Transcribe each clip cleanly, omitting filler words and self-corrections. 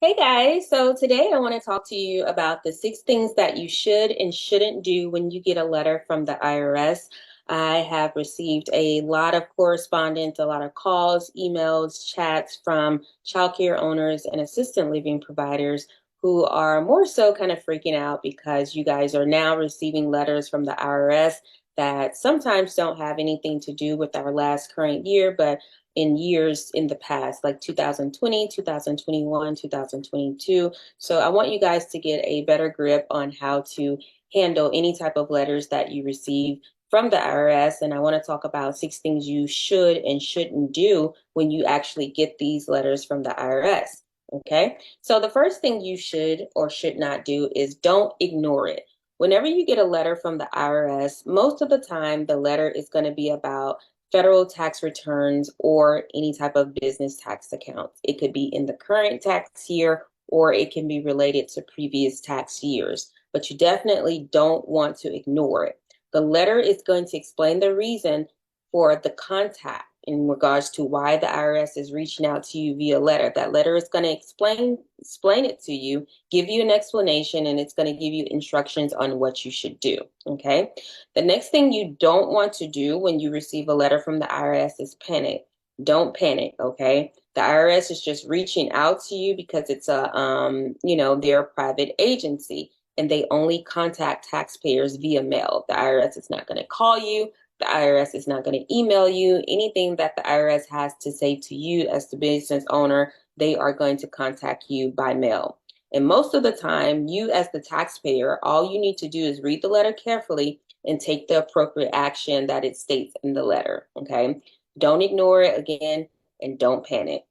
Hey guys, so today I want to talk to you about the 6 things that you should and shouldn't do when you get a letter from the IRS. I have received a lot of correspondence, a lot of calls, emails, chats from childcare owners and assistant living providers who are more so kind of freaking out because you guys are now receiving letters from the IRS that sometimes don't have anything to do with our last current year, but in years in the past, like 2020, 2021, 2022. So I want you guys to get a better grip on how to handle any type of letters that you receive from the IRS. And I want to talk about 6 things you should and shouldn't do when you actually get these letters from the IRS. Okay. So the first thing you should or should not do is don't ignore it. Whenever you get a letter from the IRS, most of the time the letter is going to be about federal tax returns or any type of business tax accounts. It could be in the current tax year or it can be related to previous tax years, but you definitely don't want to ignore it. The letter is going to explain the reason for the contact in regards to why the IRS is reaching out to you via letter. That letter is going to explain it to you, give you an explanation, and it's going to give you instructions on what you should do. Okay. The next thing you don't want to do when you receive a letter from the IRS is panic. Don't panic, okay? The IRS is just reaching out to you because it's they're a private agency and they only contact taxpayers via mail. The IRS is not going to call you. The IRS is not going to email you. Anything that the IRS has to say to you as the business owner, they are going to contact you by mail. And most of the time, you as the taxpayer, all you need to do is read the letter carefully and take the appropriate action that it states in the letter. Okay. Don't ignore it again and don't panic,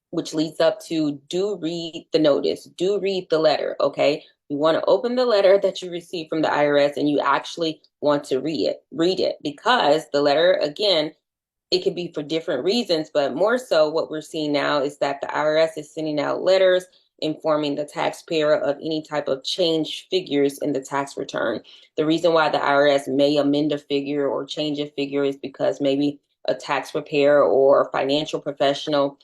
which leads up to do read the notice, do read the letter. Okay. You want to open the letter that you received from the IRS and you actually want to read it because the letter, again, it could be for different reasons, but more so what we're seeing now is that the IRS is sending out letters informing the taxpayer of any type of change figures in the tax return. The reason why the IRS may amend a figure or change a figure is because maybe a tax preparer or a financial professional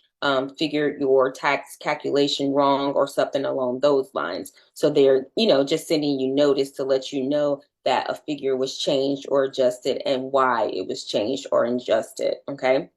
figured your tax calculation wrong or something along those lines. So they're, just sending you notice to let you know that a figure was changed or adjusted and why it was changed or adjusted. Okay.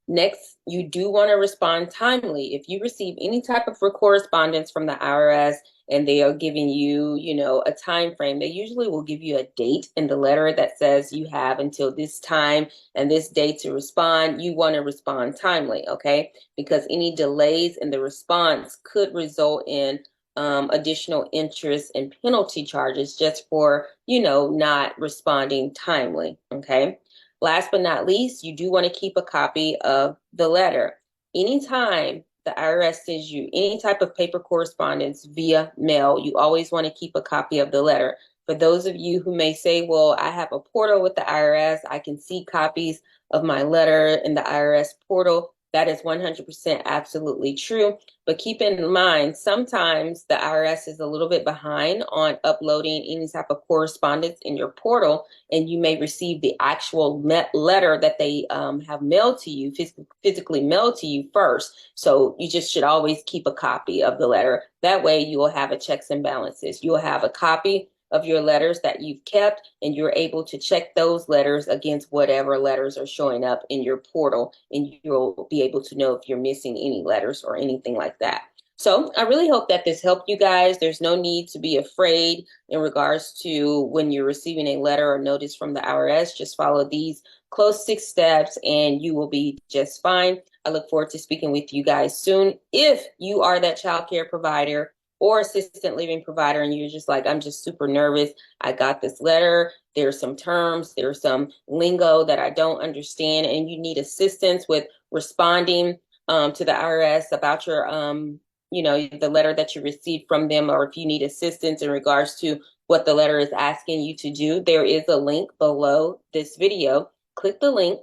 Next, you do want to respond timely. If you receive any type of correspondence from the IRS and they are giving you, a time frame, they usually will give you a date in the letter that says you have until this time and this date to respond. You want to respond timely, okay? Because any delays in the response could result in additional interest and penalty charges just for, not responding timely, okay? Last but not least, you do want to keep a copy of the letter. Anytime the IRS sends you any type of paper correspondence via mail, you always want to keep a copy of the letter. For those of you who may say, well, I have a portal with the IRS, I can see copies of my letter in the IRS portal. That is 100% absolutely true. But keep in mind, sometimes the IRS is a little bit behind on uploading any type of correspondence in your portal, and you may receive the actual letter that they have mailed to you, physically mailed to you first. So you just should always keep a copy of the letter. That way you will have a checks and balances. You'll have a copy of your letters that you've kept, and you're able to check those letters against whatever letters are showing up in your portal, and you'll be able to know if you're missing any letters or anything like that. So I really hope that this helped you guys. There's no need to be afraid in regards to when you're receiving a letter or notice from the IRS. Just follow these close 6 steps and you will be just fine. I look forward to speaking with you guys soon. If you are that child care provider or assistant living provider and you're just like, I'm just super nervous, I got this letter, there's some terms, there's some lingo that I don't understand, and you need assistance with responding to the IRS about your the letter that you received from them, or if you need assistance in regards to what the letter is asking you to do, there is a link below this video. Click the link.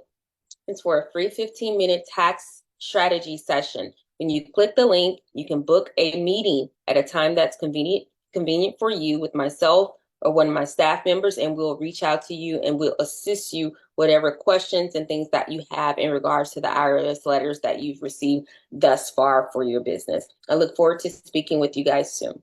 It's for a free 15-minute tax strategy session. When you click the link, you can book a meeting at a time that's convenient for you with myself or one of my staff members, and we'll reach out to you and we'll assist you whatever questions and things that you have in regards to the IRS letters that you've received thus far for your business. I look forward to speaking with you guys soon.